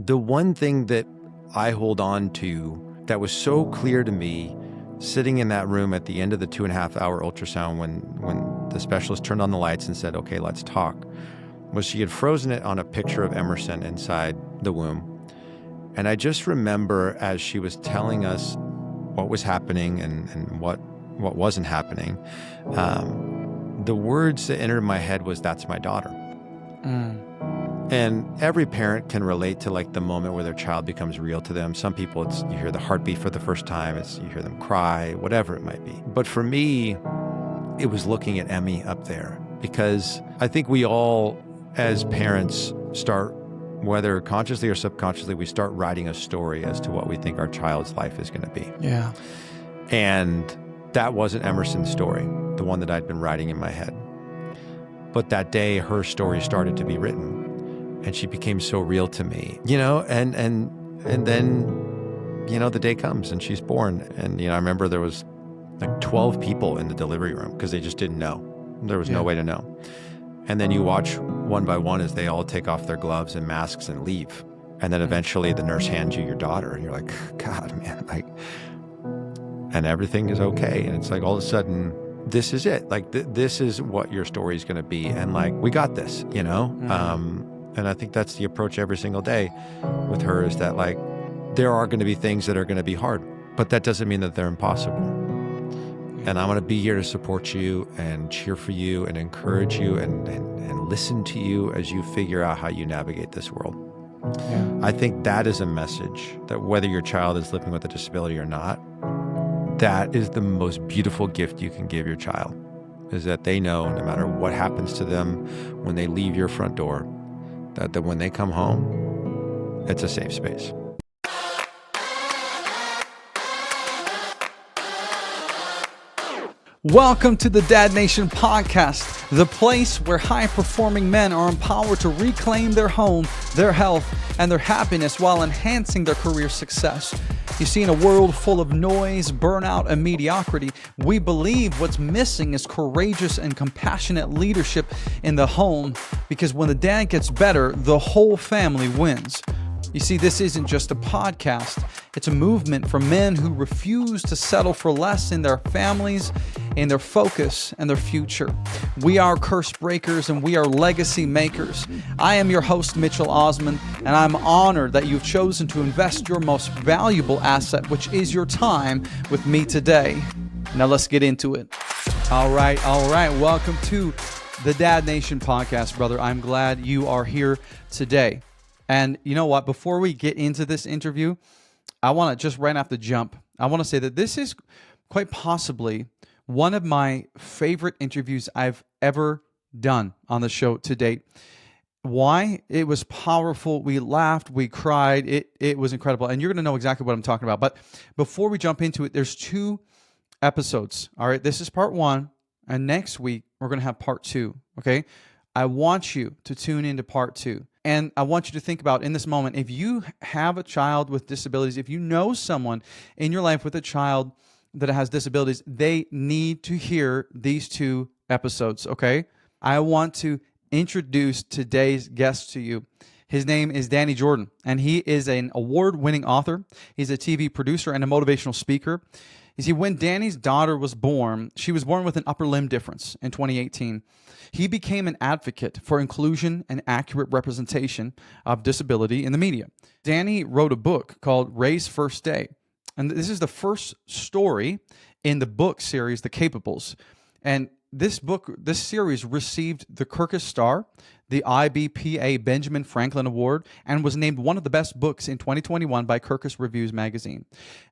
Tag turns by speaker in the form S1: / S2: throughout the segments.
S1: The one thing that I hold on to that was so clear to me sitting in that room at the end of the 2.5-hour ultrasound when the specialist turned on the lights and said, okay, let's talk, was she had frozen it on a picture of Emerson inside the womb. And I just remember as she was telling us what was happening and what wasn't happening, the words that entered my head was, that's my daughter. And every parent can relate to like the moment where their child becomes real to them. Some people, it's you hear the heartbeat for the first time, you hear them cry, whatever it might be. But for me, it was looking at Emmy up there, because I think we all, as parents, start, whether consciously or subconsciously, we start writing a story as to what we think our child's life is going to be.
S2: Yeah.
S1: And that wasn't Emerson's story, the one that I'd been writing in my head. But that day, her story started to be written. And she became so real to me, and then, the day comes and she's born. And, I remember there was like 12 people in the delivery room because they just didn't know. There was no way to know. And then you watch one by one as they all take off their gloves and masks and leave. And then eventually the nurse hands you your daughter and you're like, God, man, and everything is okay. And it's like, all of a sudden, this is it. Like, this is what your story is going to be. And like, we got this, And I think that's the approach every single day with her, is that like, there are going to be things that are going to be hard, but that doesn't mean that they're impossible. And I'm going to be here to support you and cheer for you and encourage you and listen to you as you figure out how you navigate this world. Yeah. I think that is a message that whether your child is living with a disability or not, that is the most beautiful gift you can give your child, is that they know no matter what happens to them when they leave your front door, that when they come home, it's a safe space.
S2: Welcome to the Dad Nation podcast, the place where high-performing men are empowered to reclaim their home, their health, and their happiness while enhancing their career success. You see, in a world full of noise, burnout, and mediocrity, we believe what's missing is courageous and compassionate leadership in the home, because when the dad gets better, the whole family wins. You see, this isn't just a podcast. It's a movement for men who refuse to settle for less in their families, in their focus, and their future. We are curse breakers and we are legacy makers. I am your host, Mitchell Osmond, and I'm honored that you've chosen to invest your most valuable asset, which is your time, with me today. Now let's get into it. All right. Welcome to the Dad Nation podcast, brother. I'm glad you are here today. And you know what? Before we get into this interview, I want to just right off the jump, I want to say that this is quite possibly one of my favorite interviews I've ever done on the show to date. Why? It was powerful. We laughed, we cried. It was incredible. And you're going to know exactly what I'm talking about. But before we jump into it, there's 2 episodes. All right, this is part 1. And next week, we're going to have part 2. Okay? I want you to tune into part 2. And I want you to think about, in this moment, if you have a child with disabilities, if you know someone in your life with a child that has disabilities, they need to hear these 2 episodes, okay? I want to introduce today's guest to you. His name is Danny Jordan, and he is an award-winning author. He's a TV producer and a motivational speaker. You see, when Danny's daughter was born, she was born with an upper limb difference in 2018. He became an advocate for inclusion and accurate representation of disability in the media. Danny wrote a book called Ray's First Day, and this is the first story in the book series, The Capables. And this series received the Kirkus Star, the IBPA Benjamin Franklin Award, and was named one of the best books in 2021 by Kirkus Reviews magazine.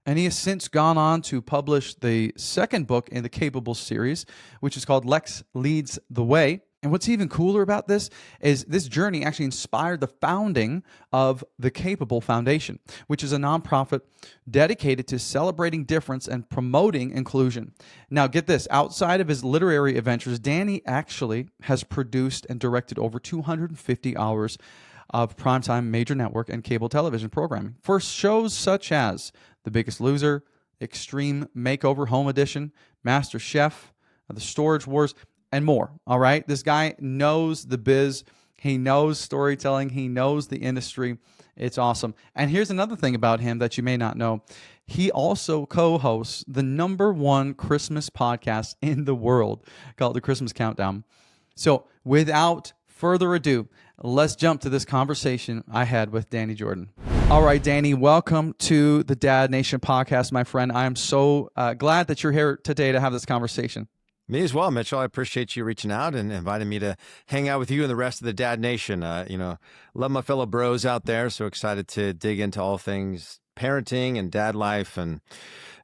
S2: And he has since gone on to publish the second book in the Capables series, which is called Lex Leads the Way. And what's even cooler about this is this journey actually inspired the founding of the Capable Foundation, which is a nonprofit dedicated to celebrating difference and promoting inclusion. Now, get this, outside of his literary adventures, Danny actually has produced and directed over 250 hours of primetime major network and cable television programming for shows such as The Biggest Loser, Extreme Makeover Home Edition, Master Chef, The Storage Wars, and more. All right. This guy knows the biz. He knows storytelling. He knows the industry. It's awesome. And here's another thing about him that you may not know. He also co-hosts the #1 Christmas podcast in the world called The Christmas Countdown. So without further ado, let's jump to this conversation I had with Danny Jordan. All right, Danny, welcome to the Dad Nation podcast, my friend. I am so glad that you're here today to have this conversation.
S1: Me as well, Mitchell. I appreciate you reaching out and inviting me to hang out with you and the rest of the Dad Nation. Love my fellow bros out there. So excited to dig into all things parenting and dad life. And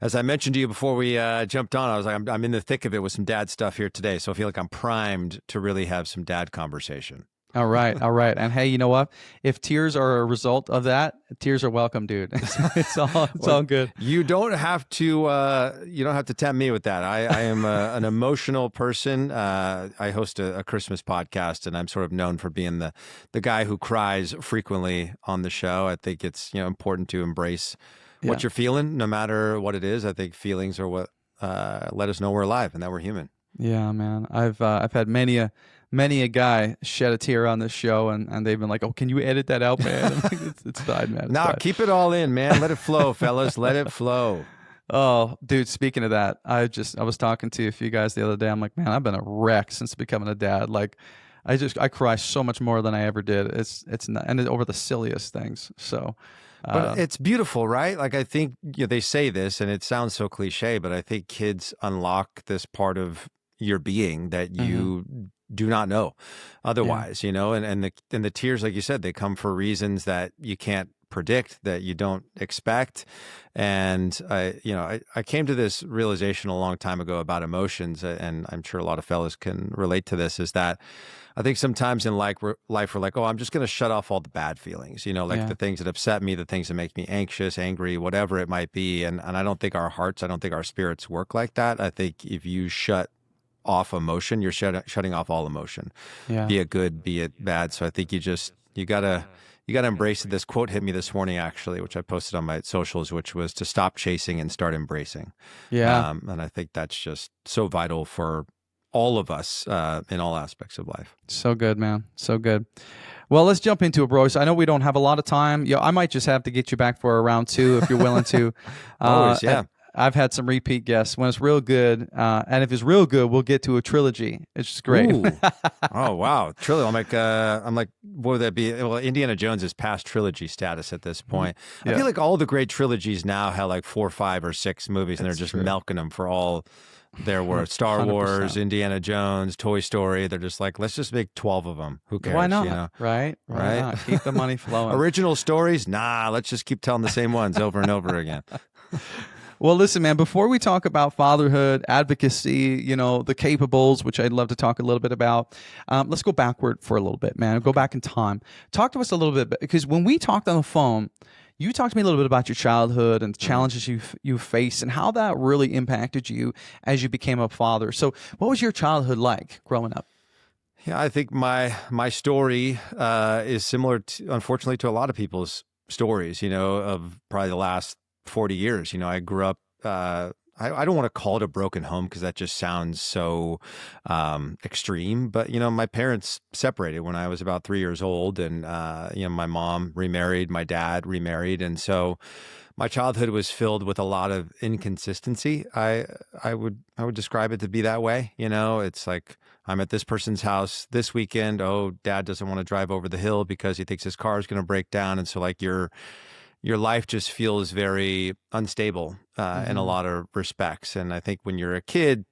S1: as I mentioned to you before we jumped on, I was like, I'm in the thick of it with some dad stuff here today. So I feel like I'm primed to really have some dad conversation.
S2: All right. And hey, you know what? If tears are a result of that, tears are welcome, dude. It's all good.
S1: You don't have to tempt me with that. I am an emotional person. I host a Christmas podcast, and I'm sort of known for being the guy who cries frequently on the show. I think it's important to embrace what you're feeling, no matter what it is. I think feelings are what let us know we're alive and that we're human.
S2: Yeah, man. I've had many a guy shed a tear on this show, and they've been like, "Oh, can you edit that out, man?" I'm like, it's fine, man.
S1: Nah, keep it all in, man. Let it flow, fellas. Let it flow.
S2: Oh, dude. Speaking of that, I was talking to a few guys the other day. I'm like, man, I've been a wreck since becoming a dad. Like, I cry so much more than I ever did. It's not, and over the silliest things. So.
S1: But it's beautiful, right? Like, I think they say this, and it sounds so cliche, but I think kids unlock this part of your being that you do not know otherwise, and the tears, like you said, they come for reasons that you can't predict, that you don't expect. And I came to this realization a long time ago about emotions, and I'm sure a lot of fellas can relate to this, is that I think sometimes in life we're like, oh, I'm just going to shut off all the bad feelings, the things that upset me, the things that make me anxious, angry, whatever it might be. And I don't think our spirits work like that. I think if you shut off emotion, you're shutting off all emotion, be it good, be it bad. So I think you gotta embrace it. This quote hit me this morning, actually, which I posted on my socials, which was to stop chasing and start embracing. And I think that's just so vital for all of us in all aspects of life.
S2: So good, man. So good. Well, let's jump into it, bro. So I know we don't have a lot of time. I might just have to get you back for a round 2 if you're willing to.
S1: Always, yeah.
S2: I've had some repeat guests. When it's real good, and if it's real good, we'll get to a trilogy. It's just great.
S1: Oh, wow. Trilogy. I'm like, what would that be? Well, Indiana Jones is past trilogy status at this point. I feel like all the great trilogies now have like 4, 5, or 6 movies, and they're just milking them for all they're worth. Star Wars, 100%. Indiana Jones, Toy Story. They're just like, let's just make 12 of them. Who cares?
S2: Why not? Right? Why not? Keep the money flowing.
S1: Original stories? Nah, let's just keep telling the same ones over and over again.
S2: Well, listen, man, before we talk about fatherhood, advocacy, the capables, which I'd love to talk a little bit about, let's go backward for a little bit, man. Go back in time. Talk to us a little bit, because when we talked on the phone, you talked to me a little bit about your childhood and the challenges you faced and how that really impacted you as you became a father. So what was your childhood like growing up?
S1: Yeah, I think my story is similar, unfortunately, to a lot of people's stories, of probably the last 40 years. I grew up, I don't want to call it a broken home because that just sounds so extreme. But, my parents separated when I was about 3 years old. And, my mom remarried, my dad remarried. And so my childhood was filled with a lot of inconsistency. I would describe it to be that way. It's like, I'm at this person's house this weekend. Oh, dad doesn't want to drive over the hill because he thinks his car is going to break down. And so like your life just feels very unstable in a lot of respects. And I think when you're a kid,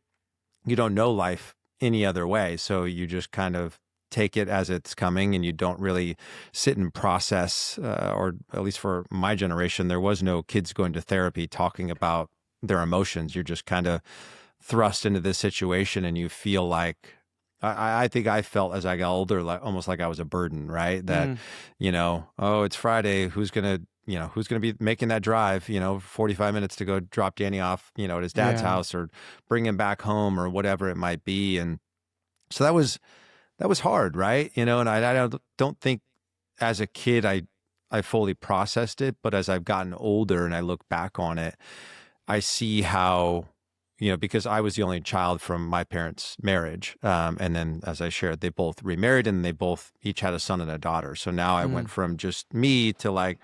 S1: you don't know life any other way. So you just kind of take it as it's coming, and you don't really sit and process, or at least for my generation, there was no kids going to therapy talking about their emotions. You're just kind of thrust into this situation, and you feel like, I think I felt as I got older, like almost like I was a burden, right? That, oh, it's Friday. Who's going to be making that drive, 45 minutes to go drop Danny off, at his dad's house, or bring him back home, or whatever it might be. And so that was hard, right? And I don't think as a kid, I fully processed it, but as I've gotten older and I look back on it, I see how, because I was the only child from my parents' marriage. And then, as I shared, they both remarried and they both each had a son and a daughter. So now I went from just me to like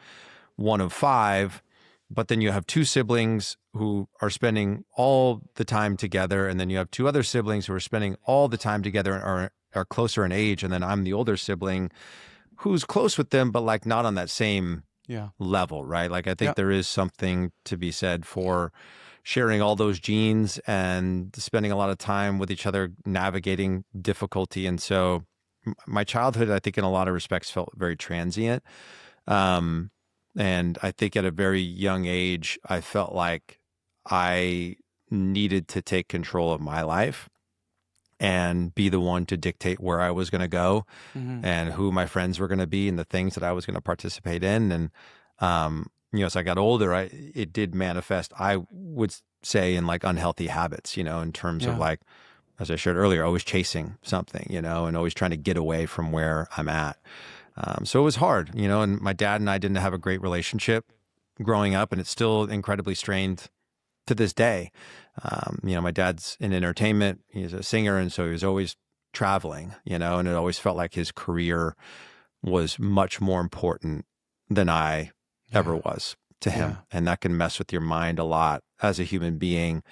S1: one of five. But then you have two siblings who are spending all the time together. And then you have two other siblings who are spending all the time together and are closer in age. And then I'm the older sibling who's close with them, but like not on that same level, right? Like I think there is something to be said for sharing all those genes and spending a lot of time with each other, navigating difficulty. And so my childhood, I think in a lot of respects felt very transient. And I think at a very young age, I felt like I needed to take control of my life and be the one to dictate where I was going to go and who my friends were going to be and the things that I was going to participate in. And, as I got older, it did manifest, I would say, in like unhealthy habits, in terms of like, as I shared earlier, always chasing something, and always trying to get away from where I'm at. So it was hard, and my dad and I didn't have a great relationship growing up, and it's still incredibly strained to this day. My dad's in entertainment, he's a singer, and so he was always traveling, and it always felt like his career was much more important than I ever was to him. Yeah. And that can mess with your mind a lot as a human being.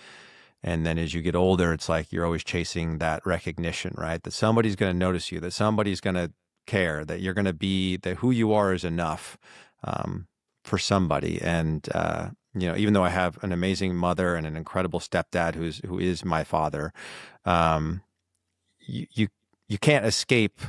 S1: And then as you get older, it's like you're always chasing that recognition, right? That somebody's going to notice you, that somebody's going to care, that you're going to be, that who you are is enough for somebody. And, even though I have an amazing mother and an incredible stepdad who is my father, you can't escape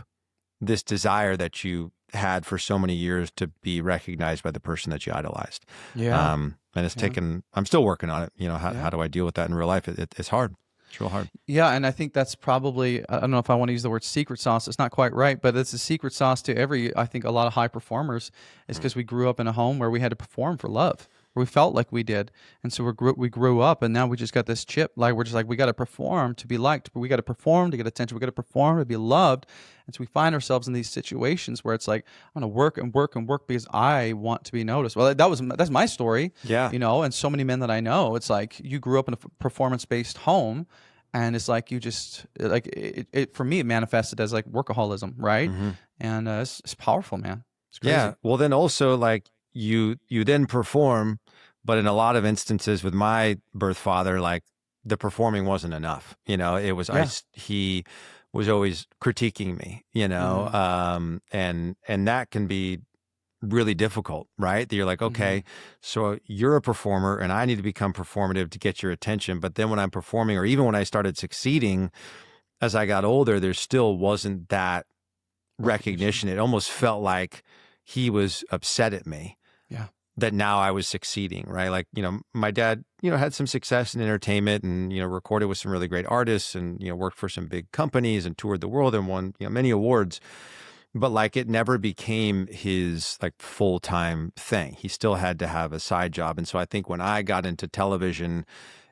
S1: this desire that you had for so many years to be recognized by the person that you idolized. Yeah. And it's taken, I'm still working on it. How do I deal with that in real life? It's hard. It's real hard. Yeah.
S2: And I think that's probably, I don't know if I want to use the word secret sauce. It's not quite right, but it's a secret sauce to I think a lot of high performers is because we grew up in a home where we had to perform for love. We felt like we did. And so we grew up and now we just got this chip. Like we're just like, we got to perform to be liked. We got to perform to get attention. We got to perform to be loved. And so we find ourselves in these situations where it's like, I'm going to work and work and work because I want to be noticed. Well, that's my story. Yeah. And so many men that I know, it's like you grew up in a performance-based home. And it's like you just like it for me, it manifested as like workaholism, right? Mm-hmm. And it's powerful, man. It's crazy.
S1: Yeah. Well, then also like you then perform, but in a lot of instances with my birth father, like the performing wasn't enough. It was he was always critiquing me. And that can be really difficult, right? That you're like, okay, so you're a performer and I need to become performative to get your attention. But then when I'm performing, or even when I started succeeding, as I got older, there still wasn't that recognition. It almost felt like he was upset at me. Yeah. That now I was succeeding, right? Like, my dad, had some success in entertainment and, recorded with some really great artists and, worked for some big companies and toured the world and won, many awards. But like it never became his like full-time thing. He still had to have a side job. And so I think when I got into television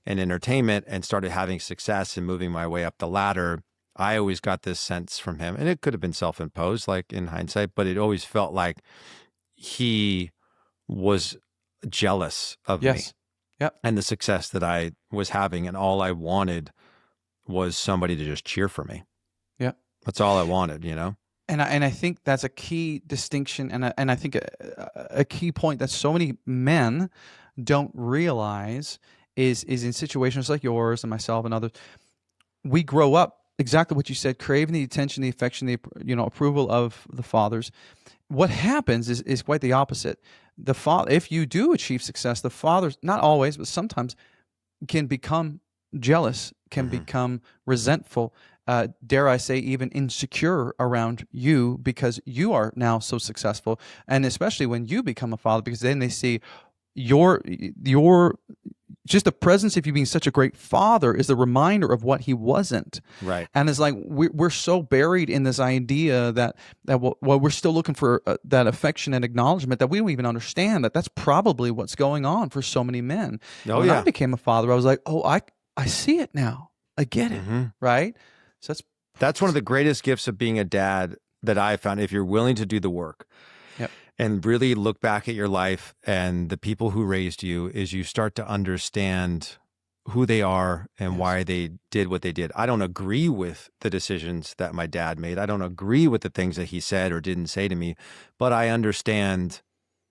S1: and entertainment and started having success and moving my way up the ladder, I always got this sense from him, and it could have been self-imposed, like in hindsight, but it always felt like he was jealous of me and the success that I was having. And all I wanted was somebody to just cheer for me. Yeah. That's all I wanted,
S2: And I think that's a key distinction, and I think a key point that so many men don't realize is in situations like yours and myself and others. We grow up exactly what you said, craving the attention, the affection, the approval of the fathers. What happens is quite the opposite. The father, if you do achieve success, the fathers, not always, but sometimes, can become jealous, can become resentful. Dare I say, even insecure around you because you are now so successful, and especially when you become a father, because then they see your just the presence of you being such a great father is a reminder of what he wasn't. Right. And it's like we're so buried in this idea that we're still looking for that affection and acknowledgement that we don't even understand that's probably what's going on for so many men. When I became a father, I was like, oh, I see it now. I get it. Right. So
S1: that's one of the greatest gifts of being a dad that I found. If you're willing to do the work and really look back at your life and the people who raised you, is you start to understand who they are and why they did what they did. I don't agree with the decisions that my dad made. I don't agree with the things that he said or didn't say to me, but I understand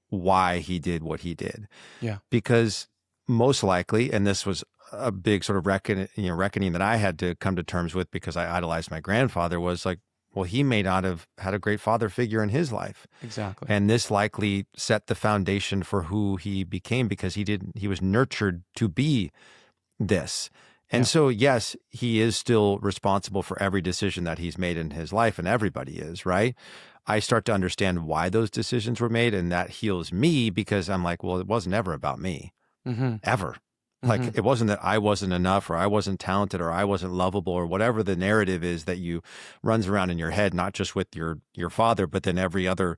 S1: why he did what he did.
S2: Yeah.
S1: Because most likely, and this was a big sort of reckoning that I had to come to terms with because I idolized my grandfather, was like, well, he may not have had a great father figure in his life.
S2: Exactly.
S1: And this likely set the foundation for who he became because he was nurtured to be this. And so, yes, he is still responsible for every decision that he's made in his life, and everybody is, right? I start to understand why those decisions were made, and that heals me because I'm like, well, it wasn't ever about me, ever. Like, it wasn't that I wasn't enough or I wasn't talented or I wasn't lovable or whatever the narrative is that you runs around in your head, not just with your father, but then every other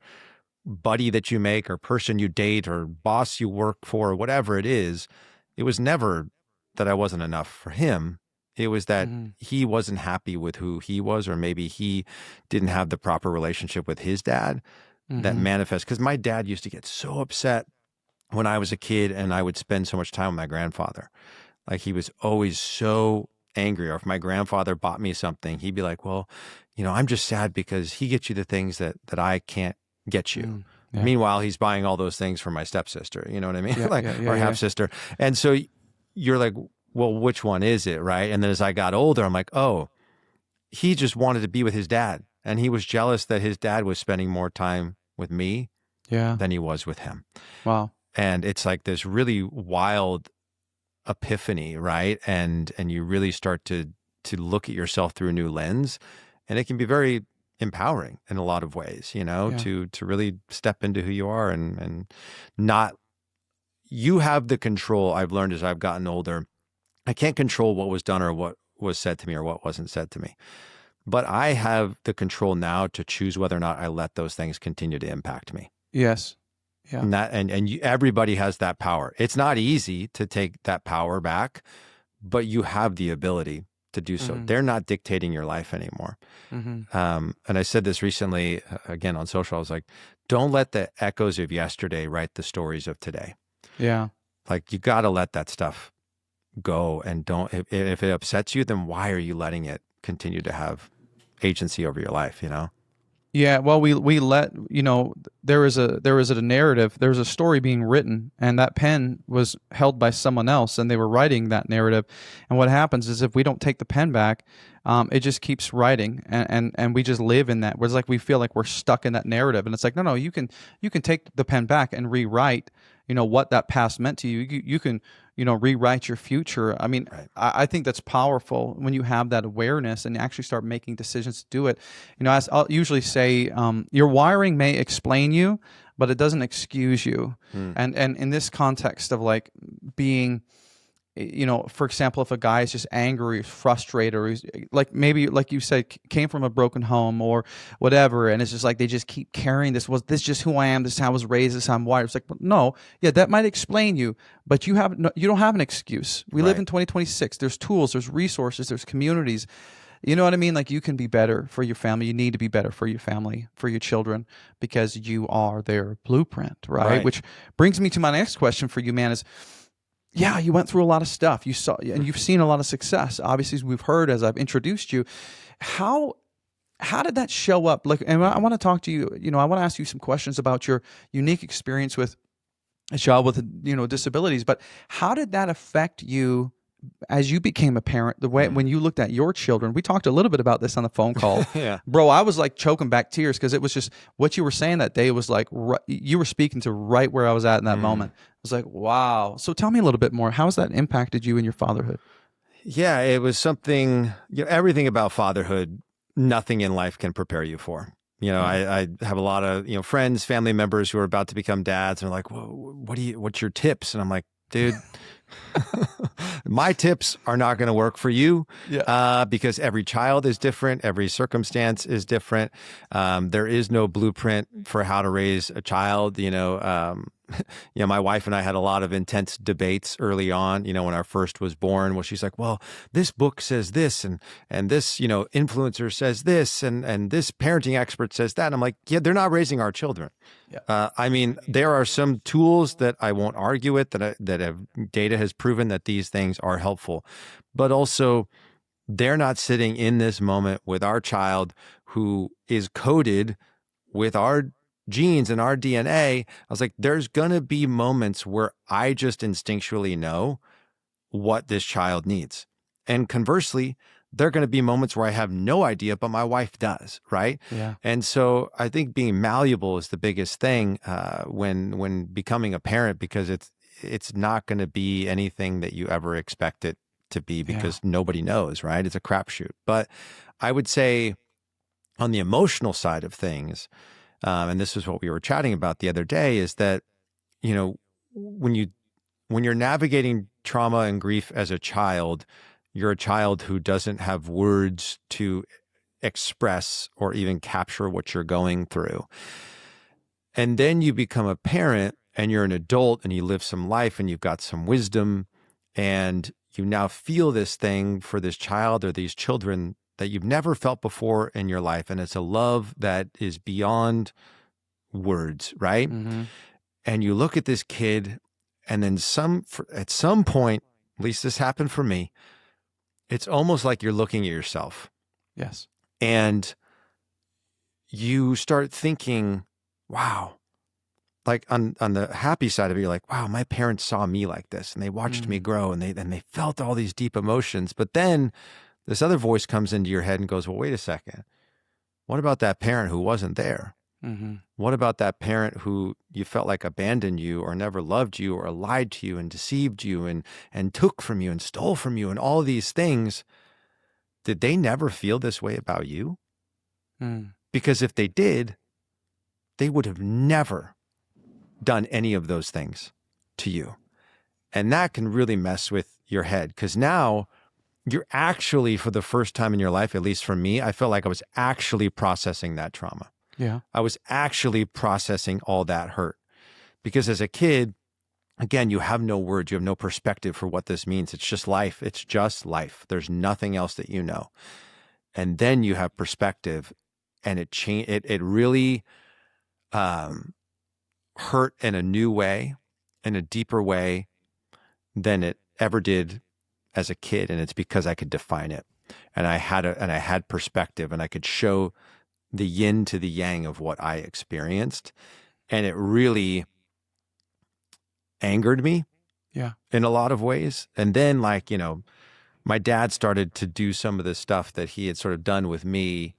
S1: buddy that you make or person you date or boss you work for or whatever it is. It was never that I wasn't enough for him. It was that he wasn't happy with who he was, or maybe he didn't have the proper relationship with his dad that manifests. Because my dad used to get so upset when I was a kid and I would spend so much time with my grandfather. Like, he was always so angry. Or if my grandfather bought me something, he'd be like, well, I'm just sad because he gets you the things that I can't get you. Yeah. Meanwhile, he's buying all those things for my stepsister. You know what I mean? Or half sister. And so you're like, well, which one is it, right? And then as I got older, I'm like, oh, he just wanted to be with his dad. And he was jealous that his dad was spending more time with me than he was with him.
S2: Wow.
S1: And it's like this really wild epiphany, right? And you really start to look at yourself through a new lens. And it can be very empowering in a lot of ways, to really step into who you are and not, you have the control. I've learned as I've gotten older, I can't control what was done or what was said to me or what wasn't said to me. But I have the control now to choose whether or not I let those things continue to impact me.
S2: Yes. Yeah.
S1: And everybody has that power. It's not easy to take that power back, but you have the ability to do so. They're not dictating your life anymore. And I said this recently, again, on social. I was like, don't let the echoes of yesterday write the stories of today.
S2: Yeah.
S1: Like, you got to let that stuff go, and don't, if it upsets you, then why are you letting it continue to have agency over your life,
S2: Yeah, well, we let, there is a narrative, there's a story being written, and that pen was held by someone else, and they were writing that narrative. And what happens is, if we don't take the pen back, it just keeps writing, and we just live in that. It's like we feel like we're stuck in that narrative, and it's like, no, you can take the pen back and rewrite, what that past meant to you. You can, rewrite your future. I mean, right. I think that's powerful when you have that awareness and actually start making decisions to do it. As I'll usually say, your wiring may explain you, but it doesn't excuse you. And in this context of like being, for example, if a guy is just angry, or frustrated, or he's like, maybe like you said, came from a broken home or whatever, and it's just like they just keep carrying this. Was this just who I am? This is how I was raised. This is how I'm wired. It's like, no, yeah, that might explain you, but you don't have an excuse. We live in 2026. There's tools, there's resources, there's communities. You know what I mean? Like, you can be better for your family. You need to be better for your family, for your children, because you are their blueprint, right? Which brings me to my next question for you, man, is, yeah, you went through a lot of stuff. You saw, and you've seen a lot of success. Obviously, as we've heard as I've introduced you. How did that show up? Like, and I want to talk to you. I want to ask you some questions about your unique experience with a child with disabilities. But how did that affect you as you became a parent? The way when you looked at your children, we talked a little bit about this on the phone call.
S1: Yeah,
S2: bro, I was like choking back tears because it was just what you were saying that day was like you were speaking to right where I was at in that moment. I was like, wow. So tell me a little bit more. How has that impacted you in your fatherhood?
S1: Yeah, it was something. Everything about fatherhood, nothing in life can prepare you for. I have a lot of friends, family members who are about to become dads, and they're like, well, what's your tips? And I'm like, dude. My tips are not going to work for you because every child is different. Every circumstance is different. There is no blueprint for how to raise a child. My wife and I had a lot of intense debates early on, when our first was born, where she's like, well, this book says this and this, influencer says this and this parenting expert says that. And I'm like, yeah, they're not raising our children. Yeah. There are some tools that I won't argue with that data has proven that these things are helpful. But also, they're not sitting in this moment with our child who is coded with our genes and our DNA. I was like, there's going to be moments where I just instinctually know what this child needs. And conversely, there are going to be moments where I have no idea, but my wife does, right?
S2: Yeah.
S1: And so I think being malleable is the biggest thing when becoming a parent, because it's not going to be anything that you ever expect it to be, because nobody knows, right? It's a crapshoot. But I would say on the emotional side of things, and this is what we were chatting about the other day, is that, you know, when you're navigating trauma and grief as a child, you're a child who doesn't have words to express or even capture what you're going through. And then you become a parent and you're an adult and you live some life and you've got some wisdom and you now feel this thing for this child or these children that you've never felt before in your life. And it's a love that is beyond words, right?
S2: Mm-hmm.
S1: And you look at this kid and then at some point, at least this happened for me, it's almost like you're looking at yourself.
S2: Yes.
S1: And you start thinking, wow, like on the happy side of it, you're like, wow, my parents saw me like this and they watched me grow and they felt all these deep emotions. But then this other voice comes into your head and goes, well, wait a second. What about that parent who wasn't there?
S2: Mm-hmm.
S1: What about that parent who you felt like abandoned you or never loved you or lied to you and deceived you and took from you and stole from you and all these things? Did they never feel this way about you? Because if they did, they would have never done any of those things to you. And that can really mess with your head, because now you're actually, for the first time in your life, at least for me, I felt like I was actually processing that trauma.
S2: Yeah.
S1: I was actually processing all that hurt, because as a kid, again, you have no words, you have no perspective for what this means. It's just life. It's just life. There's nothing else that you know. And then you have perspective, and it really hurt in a new way, in a deeper way than it ever did as a kid. And it's because I could define it, and I had perspective, and I could show the yin to the yang of what I experienced. And it really angered me in a lot of ways. And then, like, you know, my dad started to do some of the stuff that he had sort of done with me,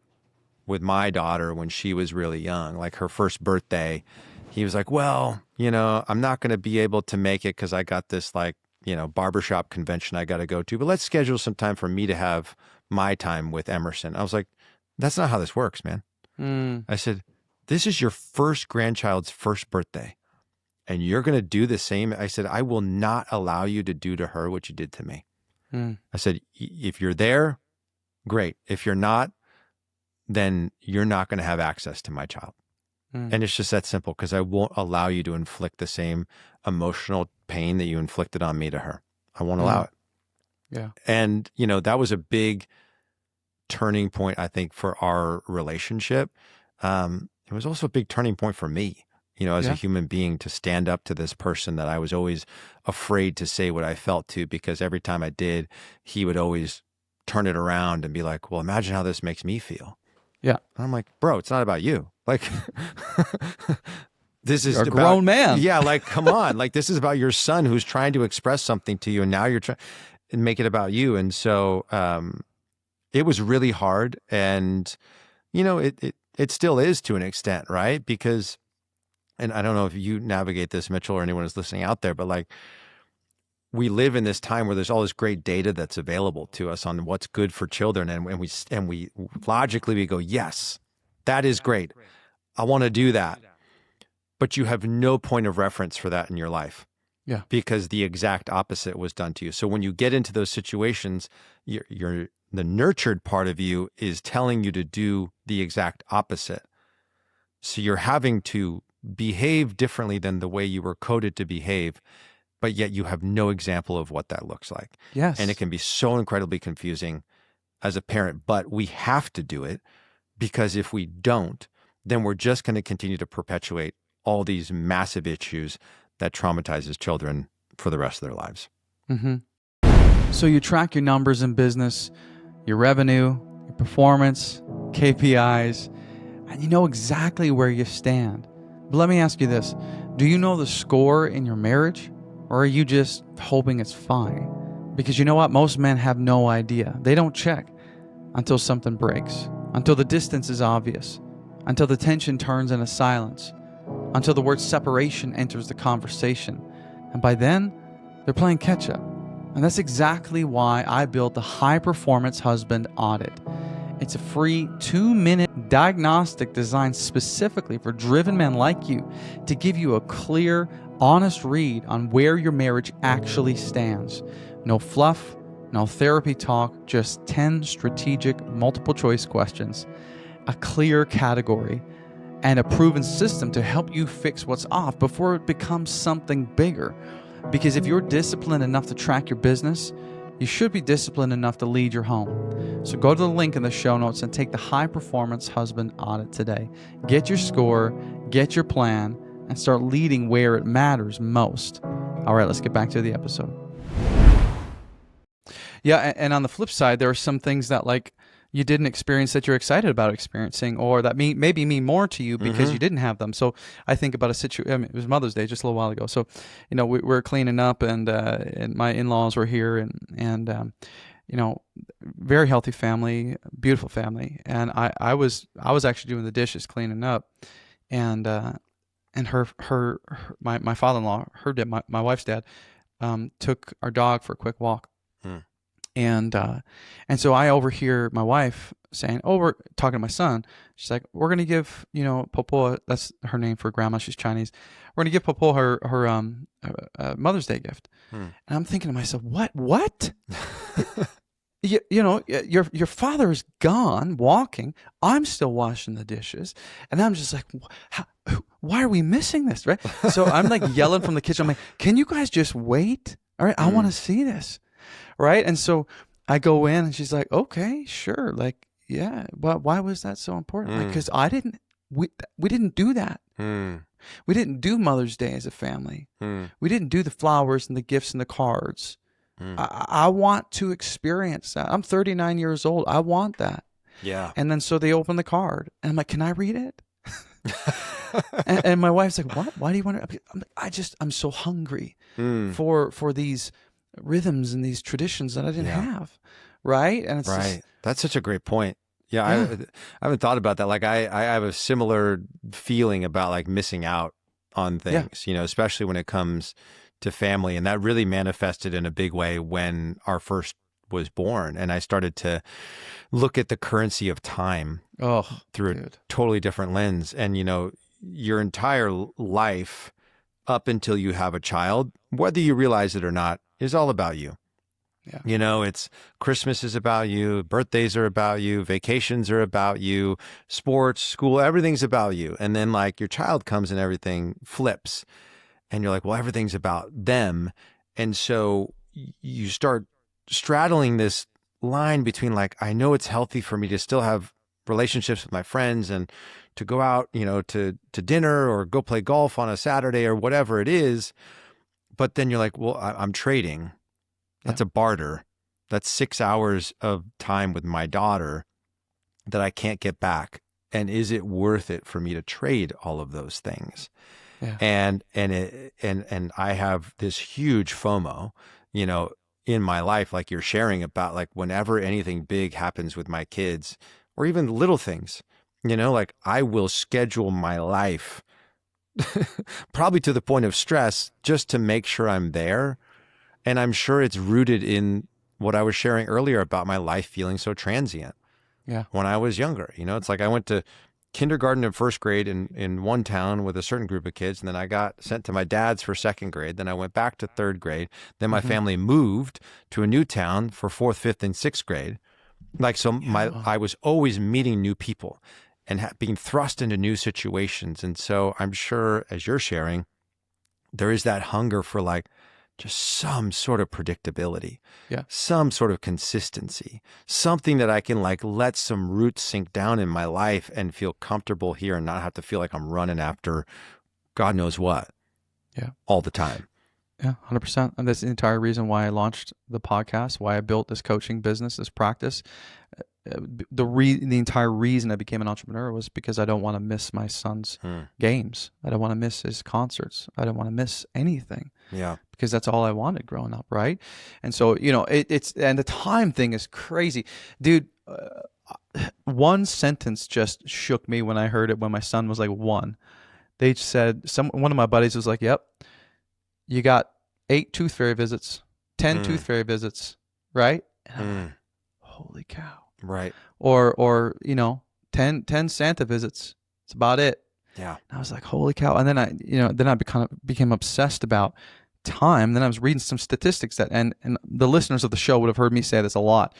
S1: with my daughter when she was really young, like her first birthday. He was like, well, you know, I'm not going to be able to make it because I got this, like, you know, barbershop convention I got to go to, but let's schedule some time for me to have my time with Emerson. I was like, that's not how this works, man. I said, this is your first grandchild's first birthday, and you're going to do the same. I said, I will not allow you to do to her what you did to me. I said, if you're there, great. If you're not, then you're not going to have access to my child. And it's just that simple, because I won't allow you to inflict the same emotional pain that you inflicted on me to her. I won't allow it.
S2: Yeah.
S1: And, you know, that was a big turning point, I think, for our relationship. It was also a big turning point for me, you know, as a human being, to stand up to this person that I was always afraid to say what I felt to, because every time I did, he would always turn it around and be like, well, imagine how this makes me feel.
S2: Yeah.
S1: And I'm like, bro, it's not about you. Like, this is
S2: You're a grown man.
S1: Yeah. Like, come on. Like, this is about your son who's trying to express something to you. And now you're trying to make it about you. And so, it was really hard. And, you know, it still is to an extent, right? Because, and I don't know if you navigate this, Mitchell, or anyone who's listening out there, but like, we live in this time where there's all this great data that's available to us on what's good for children. And we logically, we go, yes, that is great. I want to do that. But you have no point of reference for that in your life.
S2: Yeah.
S1: Because the exact opposite was done to you. So when you get into those situations, the nurtured part of you is telling you to do the exact opposite. So you're having to behave differently than the way you were coded to behave, but yet you have no example of what that looks like.
S2: Yes.
S1: And it can be so incredibly confusing as a parent, but we have to do it, because if we don't, then we're just going to continue to perpetuate all these massive issues that traumatizes children for the rest of their lives.
S2: Mm-hmm. So you track your numbers in business, your revenue, your performance, KPIs, and you know exactly where you stand. But let me ask you this. Do you know the score in your marriage, or are you just hoping it's fine? Because you know what? Most men have no idea. They don't check until something breaks, until the distance is obvious, until the tension turns into silence, until the word separation enters the conversation. And by then, they're playing catch up. And that's exactly why I built the High Performance Husband Audit. It's a free 2-minute diagnostic designed specifically for driven men like you to give you a clear, honest read on where your marriage actually stands. No fluff, no therapy talk, just 10 strategic multiple choice questions, a clear category, and a proven system to help you fix what's off before it becomes something bigger. Because if you're disciplined enough to track your business, you should be disciplined enough to lead your home. So go to the link in the show notes and take the High Performance Husband Audit today. Get your score, get your plan, and start leading where it matters most. All right, let's get back to the episode. Yeah, and on the flip side, there are some things that like you didn't experience that you're excited about experiencing, or that maybe mean more to you because you didn't have them. So I think about a situation. I mean, it was Mother's Day just a little while ago. So, you know, we were cleaning up, and my in-laws were here, and you know, very healthy family, beautiful family, and I was actually doing the dishes, cleaning up, and my father-in-law, her dad, my wife's dad, took our dog for a quick walk. And so I overhear my wife saying, "Oh, we're talking to my son." She's like, "We're gonna give, you know, Popo, that's her name for grandma. She's Chinese. We're gonna give Popo her Mother's Day gift." And I'm thinking to myself, "What? you know, your father is gone walking. I'm still washing the dishes, and I'm just like, why are we missing this, right?" So I'm like yelling from the kitchen. I'm like, "Can you guys just wait? All right, I want to see this." Right. And so I go in and she's like, "Okay, sure. Like, yeah. But why was that so important?" Like, because we didn't do that. We didn't do Mother's Day as a family. We didn't do the flowers and the gifts and the cards. I want to experience that. I'm 39 years old. I want that.
S1: Yeah.
S2: And then so they open the card and I'm like, "Can I read it?" and my wife's like, "What? Why do you want to?" I'm like, I'm so hungry for these rhythms and these traditions that I didn't have, right? And it's
S1: right. That's such a great point. Yeah, I haven't thought about that. Like I have a similar feeling about like missing out on things, you know, especially when it comes to family, and that really manifested in a big way when our first was born, and I started to look at the currency of time through a totally different lens. And you know, your entire life up until you have a child, whether you realize it or not, is all about you. Yeah. You know, it's Christmas is about you, birthdays are about you, vacations are about you, sports, school, everything's about you. And then like your child comes and everything flips and you're like, well, everything's about them. And so you start straddling this line between like, I know it's healthy for me to still have relationships with my friends and to go out, you know, to dinner or go play golf on a Saturday or whatever it is. But then you're like, well, I'm trading. That's a barter. That's 6 hours of time with my daughter that I can't get back. And is it worth it for me to trade all of those things? Yeah. And I have this huge FOMO, you know, in my life, like you're sharing about, like whenever anything big happens with my kids or even little things, you know, like I will schedule my life probably to the point of stress just to make sure I'm there. And I'm sure it's rooted in what I was sharing earlier about my life feeling so transient. Yeah. When I was younger, you know, it's like I went to kindergarten and first grade in one town with a certain group of kids. And then I got sent to my dad's for second grade. Then I went back to third grade. Then my family moved to a new town for fourth, fifth, and sixth grade. Like, so I was always meeting new people and being thrust into new situations. And so I'm sure, as you're sharing, there is that hunger for like just some sort of predictability, some sort of consistency, something that I can like let some roots sink down in my life and feel comfortable here and not have to feel like I'm running after God knows what all the time.
S2: Yeah, 100%. And that's the entire reason why I launched the podcast, why I built this coaching business, this practice. The entire reason I became an entrepreneur was because I don't want to miss my son's games. I don't want to miss his concerts. I don't want to miss anything.
S1: Yeah.
S2: Because that's all I wanted growing up, right? And so, it's and the time thing is crazy. Dude, one sentence just shook me when I heard it when my son was like 1. They said, one of my buddies was like, "Yep, you got 8 tooth fairy visits, 10 tooth fairy visits, right?" And I'm like, holy cow.
S1: Right.
S2: Or 10 Santa visits. It's about it.
S1: Yeah.
S2: And I was like, holy cow. And then I became obsessed about time. Then I was reading some statistics and the listeners of the show would have heard me say this a lot.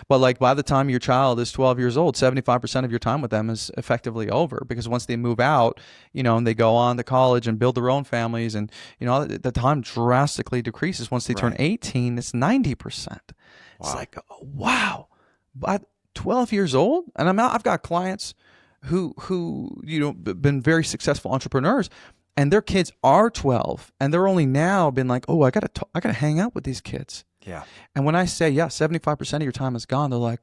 S2: But like by the time your child is 12 years old, 75% of your time with them is effectively over, because once they move out, and they go on to college and build their own families, and the time drastically decreases. Once they turn 18, it's 90%. Wow. It's like, wow. By 12 years old, and I've got clients who been very successful entrepreneurs, and their kids are 12, and they're only now been like, oh, I gotta hang out with these kids.
S1: Yeah.
S2: And when I say, 75% of your time is gone, they're like,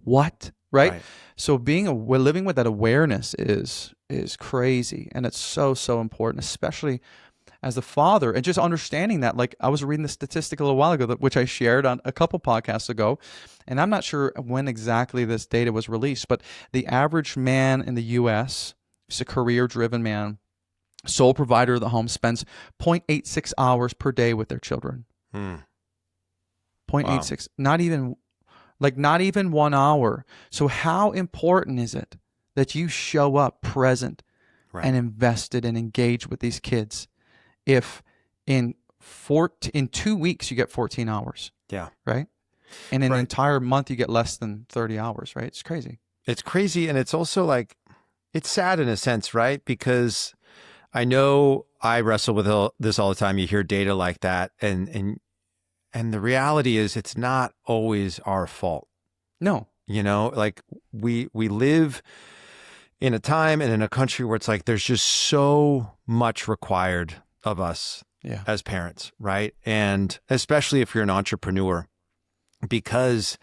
S2: what? Right? So living with that awareness is crazy, and it's so important, especially as a father, and just understanding that. Like, I was reading the statistic a little while ago, which I shared on a couple podcasts ago, and I'm not sure when exactly this data was released, but the average man in the U.S., is a career-driven man, sole provider of the home, spends 0.86 hours per day with their children. 0.86, not even 1 hour. So how important is it that you show up present and invested and engaged with these kids? If in 2 weeks you get 14 hours, right? And in an entire month you get less than 30 hours, right? It's crazy. It's
S1: crazy, and it's also like, it's sad in a sense, right? Because I know I wrestle with this all the time. You hear data like that, and the reality is it's not always our fault.
S2: No.
S1: Like we live in a time and in a country where it's like there's just so much required of us as parents, right? And especially if you're an entrepreneur, because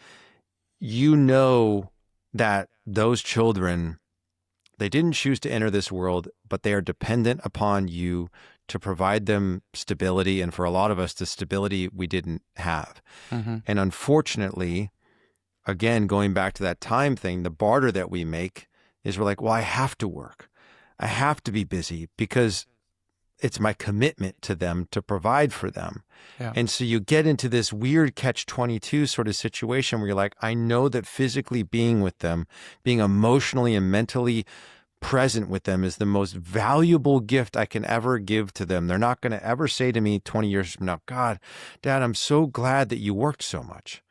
S1: that those children, they didn't choose to enter this world, but they are dependent upon you to provide them stability. And for a lot of us, the stability we didn't have. And unfortunately, again, going back to that time thing, the barter that we make is we're like, well, I have to work. I have to be busy because it's my commitment to them to provide for them. Yeah. And so you get into this weird catch-22 sort of situation where you're like, I know that physically being with them, being emotionally and mentally present with them is the most valuable gift I can ever give to them. They're not going to ever say to me 20 years from now, God, Dad, I'm so glad that you worked so much.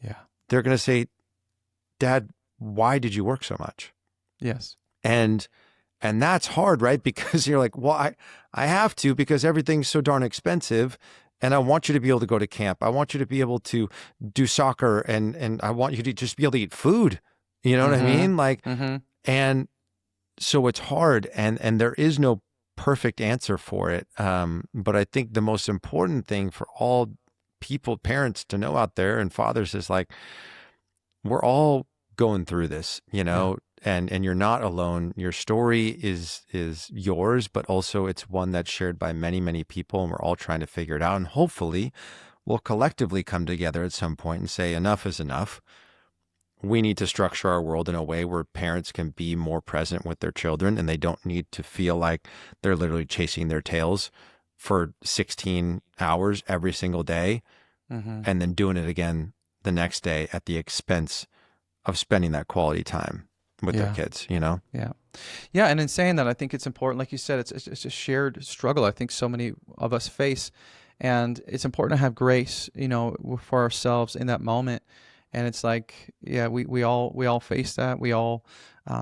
S2: Yeah.
S1: They're going to say, Dad, why did you work so much?
S2: Yes.
S1: And that's hard, right? Because you're like, well, I have to, because everything's so darn expensive. And I want you to be able to go to camp. I want you to be able to do soccer, and I want you to just be able to eat food. You know what I mean? Like, and so it's hard, and there is no perfect answer for it. But I think the most important thing for all people, parents to know out there, and fathers, is like, we're all going through this, and you're not alone. Your story is yours, but also it's one that's shared by many, many people, and we're all trying to figure it out. And hopefully we'll collectively come together at some point and say, enough is enough. We need to structure our world in a way where parents can be more present with their children, and they don't need to feel like they're literally chasing their tails for 16 hours every single day, and then doing it again the next day at the expense of spending that quality time with their kids, Yeah.
S2: Yeah. And in saying that, I think it's important, like you said, it's a shared struggle I think so many of us face. And it's important to have grace, for ourselves in that moment, And it's like, yeah, we all face that. We all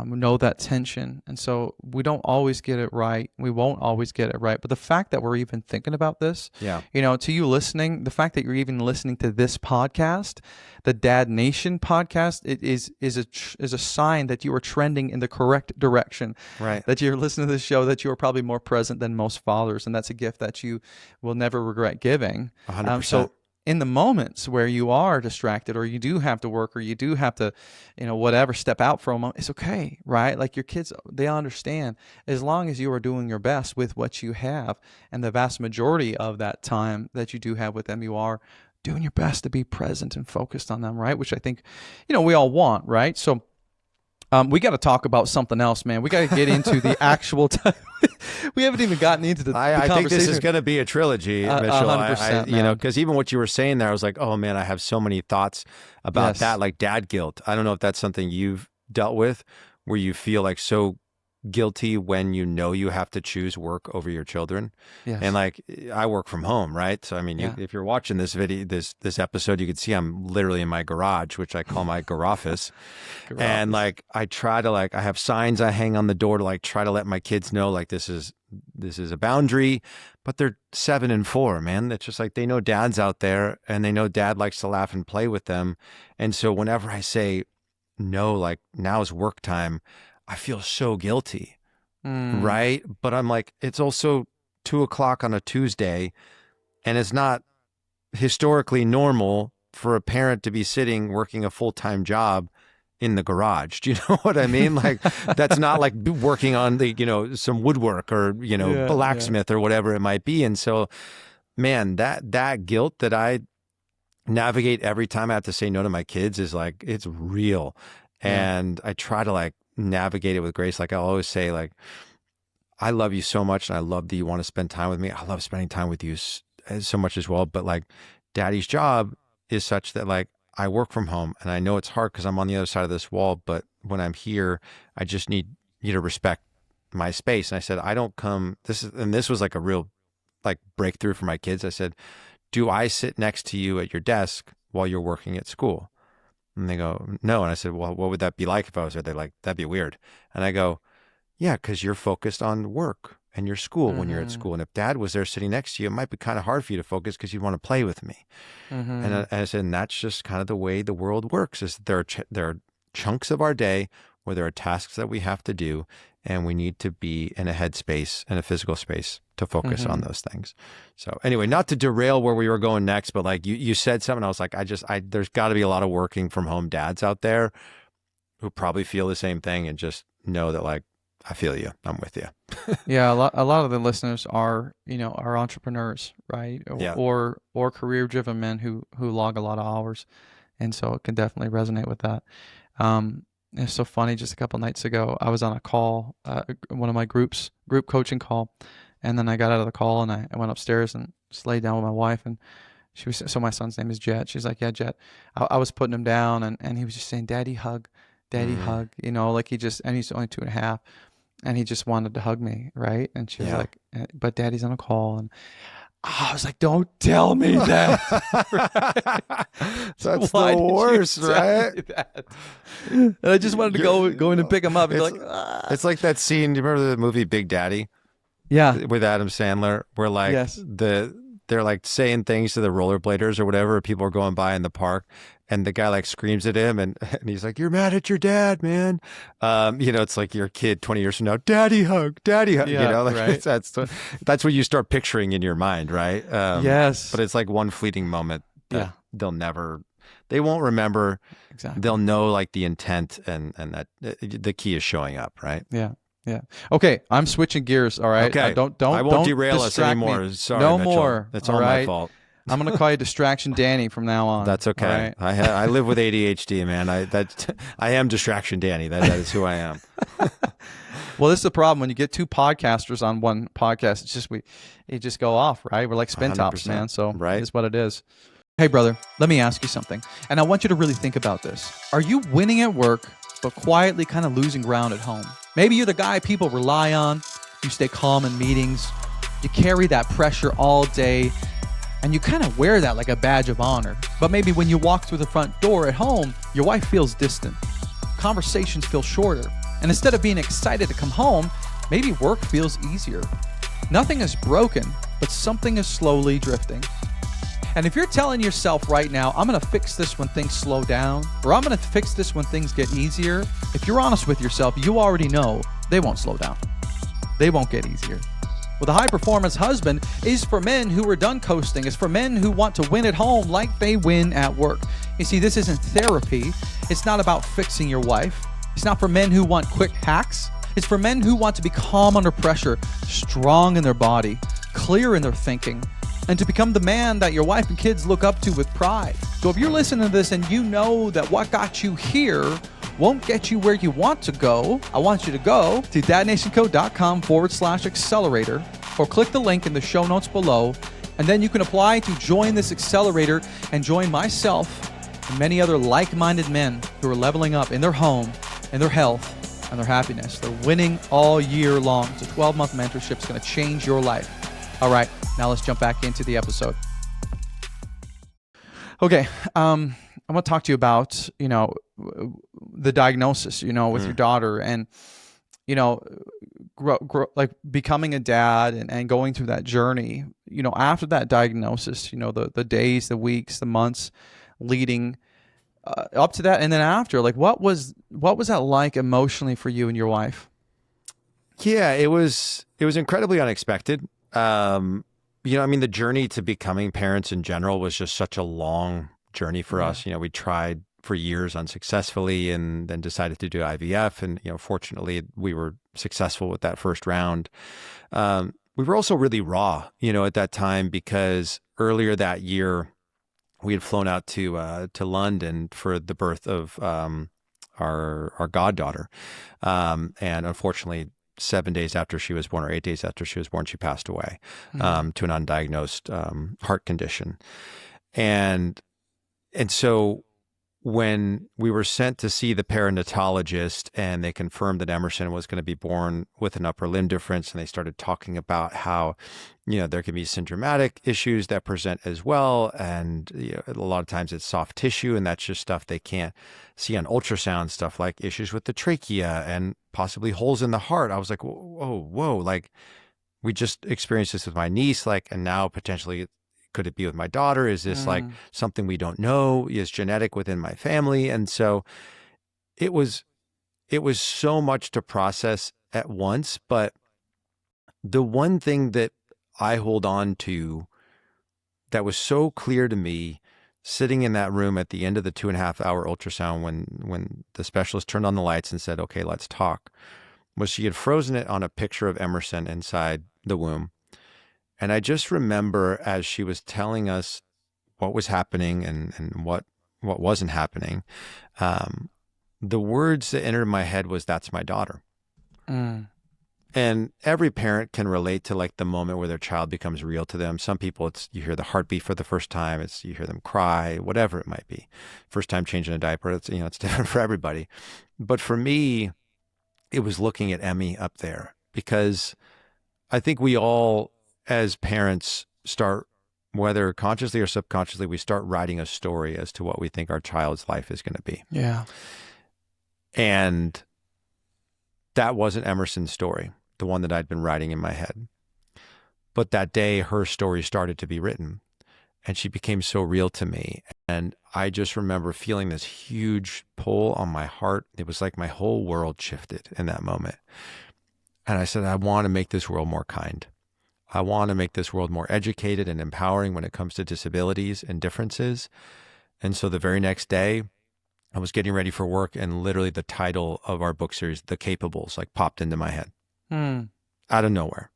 S2: know that tension. And so we don't always get it right. We won't always get it right. But the fact that we're even thinking about this, to you listening, the fact that you're even listening to this podcast, the Dad Nation podcast, it is a sign that you are trending in the correct direction.
S1: Right.
S2: That you're listening to this show, that you are probably more present than most fathers. And that's a gift that you will never regret giving.
S1: 100%.
S2: So in the moments where you are distracted, or you do have to work, or you do have to, whatever, step out for a moment, it's okay, right? Like your kids, they understand as long as you are doing your best with what you have. And the vast majority of that time that you do have with them, you are doing your best to be present and focused on them, right? Which I think, we all want, right? So we got to talk about something else, man. We got to get into the actual time. We haven't even gotten into the
S1: I
S2: conversation.
S1: think this is going to be a trilogy, Mitchell.
S2: 100%,
S1: because even what you were saying there, I was like, oh man, I have so many thoughts about that, like dad guilt. I don't know if that's something you've dealt with, where you feel like so guilty when you know you have to choose work over your children.
S2: Yes.
S1: And like, I work from home, right? So I mean, if you're watching this video, this episode, you can see I'm literally in my garage, which I call my garoffice. And like, I try to I have signs I hang on the door to try to let my kids know this is a boundary, but they're 7 and 4, man. It's just they know dad's out there, and they know dad likes to laugh and play with them. And so whenever I say no, now's work time, I feel so guilty, right? But I'm like, it's also 2:00 on a Tuesday, and it's not historically normal for a parent to be sitting working a full-time job in the garage. Do you know what I mean? That's not working on some woodwork or, blacksmith or whatever it might be. And so, man, that guilt that I navigate every time I have to say no to my kids is it's real. And I try to navigate it with grace. I'll always say, I love you so much, and I love that you want to spend time with me. I love spending time with you so much as well. But daddy's job is such that I work from home, and I know it's hard because I'm on the other side of this wall. But when I'm here, I just need you to respect my space. And I said, I don't come. This was a real breakthrough for my kids. I said, do I sit next to you at your desk while you're working at school? And they go, no. And I said, well, what would that be like if I was there? They're like, that'd be weird. And I go, yeah, because you're focused on work and your school when you're at school. And if dad was there sitting next to you, it might be kind of hard for you to focus because you'd want to play with me. And I said, and that's just kind of the way the world works, is there are chunks of our day where there are tasks that we have to do, and we need to be in a headspace and a physical space to focus on those things. So anyway, not to derail where we were going next, but you said something, I was like, there's got to be a lot of working from home dads out there who probably feel the same thing, and just know that I feel you, I'm with you.
S2: Yeah, a lot of the listeners are entrepreneurs, right? Or career-driven men who log a lot of hours, and so it can definitely resonate with that. It's so funny. Just a couple nights ago, I was on a call, one of my group coaching call, and then I got out of the call and I went upstairs and just laid down with my wife, and so my son's name is Jet. She's like, yeah, Jet. I was putting him down, and he was just saying, Daddy hug, and he's only 2.5. And he just wanted to hug me, right? And she was like, but Daddy's on a call. And I was like, don't tell me that.
S1: That's the worst, right?
S2: And I just wanted to go in and pick him up. And
S1: it's like that scene. Do you remember the movie Big Daddy?
S2: Yeah.
S1: With Adam Sandler, where they're saying things to the rollerbladers or whatever. People are going by in the park, and the guy screams at him, and he's like, "You're mad at your dad, man." It's like your kid 20 years from now, "Daddy hug, daddy hug."
S2: Yeah, right.
S1: That's what you start picturing in your mind, right?
S2: Yes.
S1: But it's one fleeting moment that they won't remember.
S2: Exactly.
S1: They'll know the intent, and that the key is showing up, right?
S2: Yeah. Yeah. Okay. I'm switching gears. All right.
S1: Okay.
S2: I won't
S1: derail us anymore.
S2: Me.
S1: Sorry,
S2: no
S1: Mitchell.
S2: more.
S1: It's all my fault.
S2: I'm going to call you Distraction Danny from now on.
S1: That's okay. Right? I live with ADHD, man. I am Distraction Danny. That is who I am.
S2: Well, this is the problem when you get two podcasters on one podcast. It's just you just go off, right? We're like spin tops, man. So it's what it is. Hey, brother, let me ask you something, and I want you to really think about this. Are you winning at work, but quietly kind of losing ground at home? Maybe you're the guy people rely on. You stay calm in meetings. You carry that pressure all day. And you kind of wear that like a badge of honor. But maybe when you walk through the front door at home, your wife feels distant. Conversations feel shorter. And instead of being excited to come home, maybe work feels easier. Nothing is broken, but something is slowly drifting. And if you're telling yourself right now, I'm going to fix this when things slow down, or I'm going to fix this when things get easier, if you're honest with yourself, you already know they won't slow down. They won't get easier. Well, the high-performance husband is for men who are done coasting. It's for men who want to win at home like they win at work. You see, this isn't therapy. It's not about fixing your wife. It's not for men who want quick hacks. It's for men who want to be calm under pressure, strong in their body, clear in their thinking, and to become the man that your wife and kids look up to with pride. So if you're listening to this and you know that what got you here won't get you where you want to go, I want you to go to dadnationco.com/accelerator or click the link in the show notes below, and then you can apply to join this accelerator and join myself and many other like-minded men who are leveling up in their home, in their health, and their happiness. They're winning all year long. It's a 12-month mentorship. It's going to change your life. All right, now let's jump back into the episode. Okay, I'm going to talk to you about, the diagnosis, with your daughter, and, like becoming a dad and going through that journey, after that diagnosis, the days, the weeks, the months leading up to that, and then after, like what was that like emotionally for you and your wife?
S1: Yeah, it was incredibly unexpected. The journey to becoming parents in general was just such a long journey for us. We tried for years unsuccessfully and then decided to do IVF. And, fortunately we were successful with that first round. We were also really raw, at that time, because earlier that year we had flown out to London for the birth of, our goddaughter. And unfortunately, 7 days after she was born, or 8 days after she was born, she passed away to an undiagnosed heart condition. And so when we were sent to see the perinatologist and they confirmed that Emerson was going to be born with an upper limb difference, and they started talking about how, there can be syndromatic issues that present as well. And a lot of times it's soft tissue, and that's just stuff they can't see on ultrasound, stuff like issues with the trachea and possibly holes in the heart. I was like, whoa, like we just experienced this with my niece, and now potentially could it be with my daughter? Is this like something we don't know is genetic within my family? And so it was so much to process at once. But the one thing that I hold on to that was so clear to me sitting in that room at the end of the 2.5-hour ultrasound when the specialist turned on the lights and said, okay, let's talk, was she had frozen it on a picture of Emerson inside the womb. And I just remember as she was telling us what was happening and what wasn't happening, the words that entered my head was, that's my daughter. And every parent can relate to like the moment where their child becomes real to them. Some people, it's you hear the heartbeat for the first time, it's you hear them cry, whatever it might be. First time changing a diaper, it's it's different for everybody. But for me, it was looking at Emmy up there, because I think we all as parents start, whether consciously or subconsciously, we start writing a story as to what we think our child's life is going to be.
S2: Yeah.
S1: And that wasn't Emerson's story, the one that I'd been writing in my head. But that day, her story started to be written, and she became so real to me. And I just remember feeling this huge pull on my heart. It was like my whole world shifted in that moment. And I said, I want to make this world more kind. I want to make this world more educated and empowering when it comes to disabilities and differences. And so the very next day, I was getting ready for work, and literally the title of our book series, The Capables, like popped into my head out of nowhere.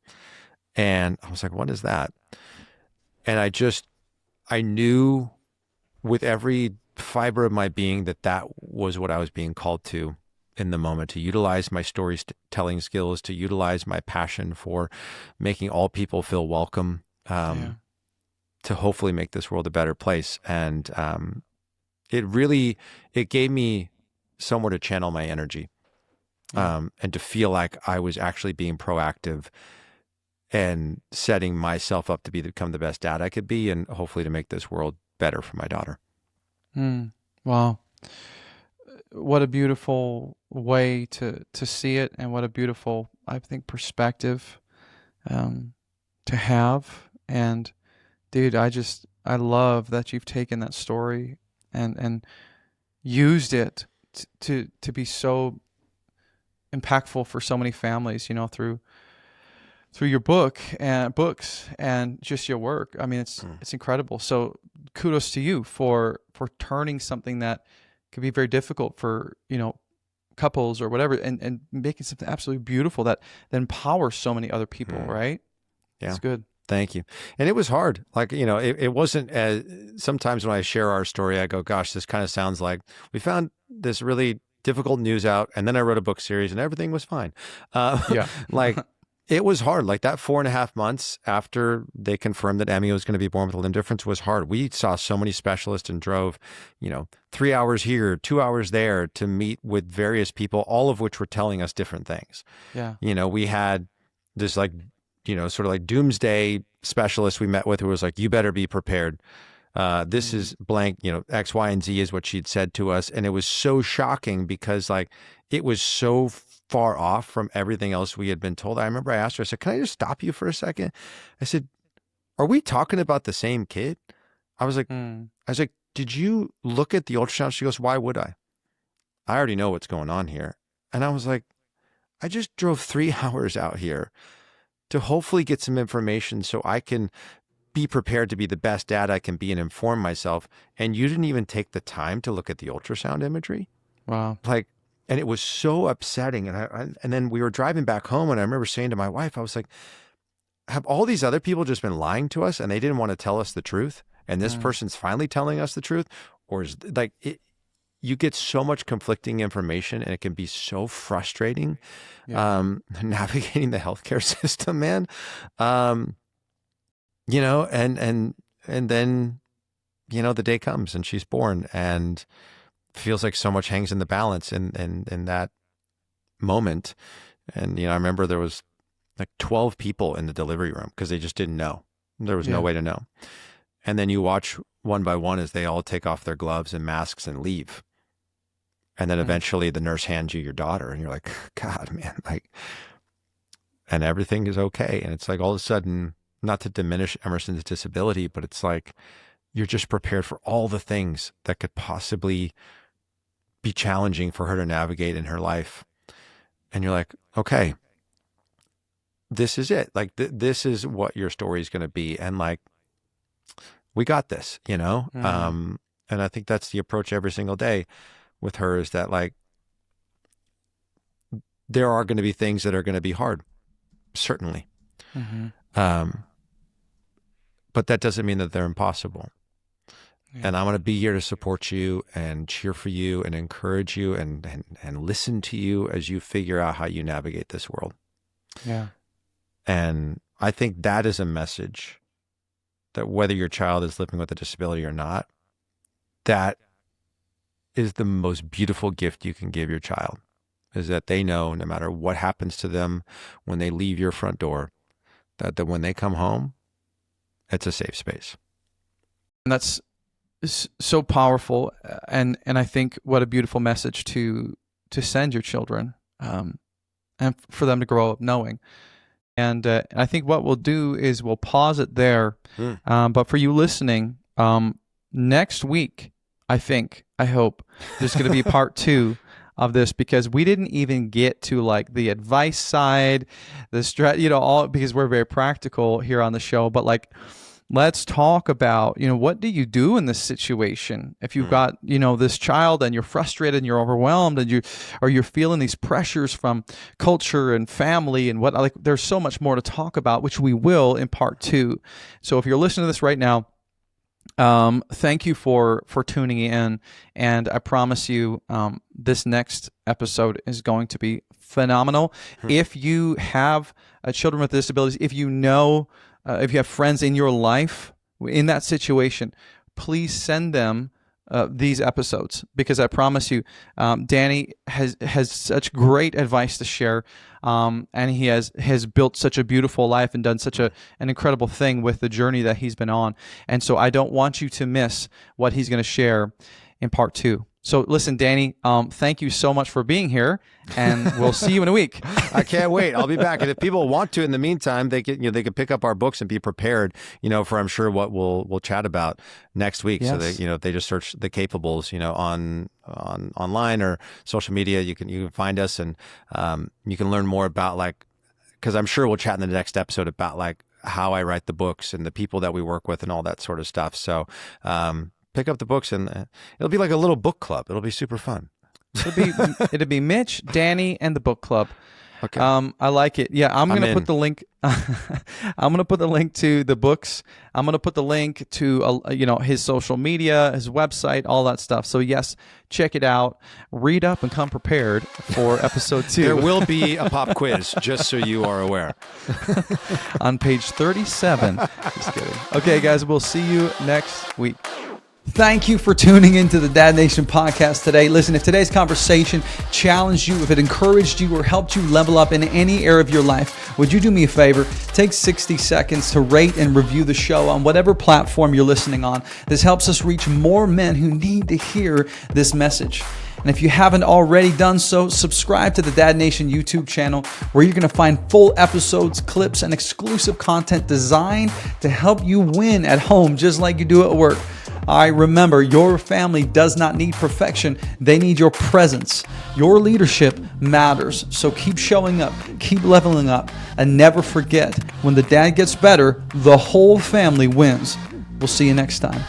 S1: And I was like, what is that? And I knew with every fiber of my being that was what I was being called to in the moment, to utilize my storytelling skills, to utilize my passion for making all people feel welcome, to hopefully make this world a better place. And it gave me somewhere to channel my energy, and to feel like I was actually being proactive and setting myself up to become the best dad I could be, and hopefully to make this world better for my daughter.
S2: Wow. What a beautiful way to see it, and what a beautiful, I think, perspective to have. And dude, I love that you've taken that story and used it to be so impactful for so many families, through your books and just your work. I mean, it's incredible. So kudos to you for turning something that could be very difficult for, couples or whatever, and making something absolutely beautiful that empowers so many other people, right?
S1: Yeah.
S2: It's good.
S1: Thank you. And it was hard. Like, it wasn't as, sometimes when I share our story, I go, gosh, this kind of sounds like we found this really difficult news out, and then I wrote a book series and everything was fine.
S2: Yeah.
S1: Like, it was hard. Like that 4.5 months after they confirmed that Emmy was going to be born with a limb difference was hard. We saw so many specialists and drove, 3 hours here, 2 hours there to meet with various people, all of which were telling us different things.
S2: Yeah.
S1: We had this sort of like doomsday specialist we met with who was like, you better be prepared. This is blank, X, Y, and Z is what she'd said to us. And it was so shocking because like it was so far off from everything else we had been told. I remember I asked her, I said, can I just stop you for a second? I said, are we talking about the same kid? I was like, did you look at the ultrasound? She goes, why would I? I already know what's going on here. And I was like, I just drove 3 hours out here to hopefully get some information so I can be prepared to be the best dad I can be and inform myself. And you didn't even take the time to look at the ultrasound imagery.
S2: Wow.
S1: And it was so upsetting. And then we were driving back home, and I remember saying to my wife, I was like, have all these other people just been lying to us and they didn't want to tell us the truth? And this person's finally telling us the truth? Or is like it, you get so much conflicting information, and it can be so frustrating, navigating the healthcare system, man. And then, the day comes and she's born, and feels like so much hangs in the balance in that moment. And, I remember there was like 12 people in the delivery room because they just didn't know. There was no way to know. And then you watch one by one as they all take off their gloves and masks and leave. And then eventually the nurse hands you your daughter, and you're like, God, man, and everything is okay. And it's like all of a sudden, not to diminish Emerson's disability, but it's like you're just prepared for all the things that could possibly be challenging for her to navigate in her life. And you're like, okay, this is it. Like this is what your story is going to be. And like, we got this, And I think that's the approach every single day with her, is that like, there are going to be things that are going to be hard, certainly. But that doesn't mean that they're impossible. And I'm going to be here to support you and cheer for you and encourage you and listen to you as you figure out how you navigate this world.
S2: Yeah.
S1: And I think that is a message that whether your child is living with a disability or not, that is the most beautiful gift you can give your child, is that they know no matter what happens to them when they leave your front door, that when they come home, it's a safe space.
S2: And that's so powerful, and I think what a beautiful message to send your children, and for them to grow up knowing. And I think what we'll do is we'll pause it there. But for you listening, next week, I hope there's going to be part 2 of this, because we didn't even get to like the advice side, the all, because we're very practical here on the show. But like, let's talk about, what do you do in this situation? If you've got, this child and you're frustrated and you're overwhelmed and you're feeling these pressures from culture and family and what, there's so much more to talk about, which we will in part 2. So if you're listening to this right now, thank you for tuning in. And I promise you, this next episode is going to be phenomenal. If you have children with disabilities, if you have friends in your life in that situation, please send them these episodes, because I promise you, Danny has such great advice to share, and he has built such a beautiful life and done such an incredible thing with the journey that he's been on. And so I don't want you to miss what he's going to share in part 2. So listen, Danny, thank you so much for being here, and we'll see you in a week.
S1: I can't wait. I'll be back. And if people want to, in the meantime, they can pick up our books and be prepared, for I'm sure what we'll chat about next week.
S2: Yes.
S1: So that, if they just search The Capables, on online or social media, you can find us, and you can learn more about, because I'm sure we'll chat in the next episode about how I write the books and the people that we work with and all that sort of stuff. So, pick up the books, and it'll be like a little book club. It'll be super fun.
S2: It'll be Mitch, Danny, and the book club.
S1: Okay.
S2: I like it. Yeah, I'm gonna put the link. I'm gonna put the link to the books. I'm gonna put the link to his social media, his website, all that stuff. So yes, check it out. Read up and come prepared for episode 2.
S1: There will be a pop quiz, just so you are aware.
S2: On page 37. Just kidding. Okay, guys, we'll see you next week. Thank you for tuning into the Dad Nation podcast today. Listen, if today's conversation challenged you, if it encouraged you or helped you level up in any area of your life, would you do me a favor? Take 60 seconds to rate and review the show on whatever platform you're listening on. This helps us reach more men who need to hear this message. And if you haven't already done so, subscribe to the Dad Nation YouTube channel, where you're going to find full episodes, clips, and exclusive content designed to help you win at home just like you do at work. All right, remember, your family does not need perfection. They need your presence. Your leadership matters. So keep showing up, keep leveling up, and never forget, when the dad gets better, the whole family wins. We'll see you next time.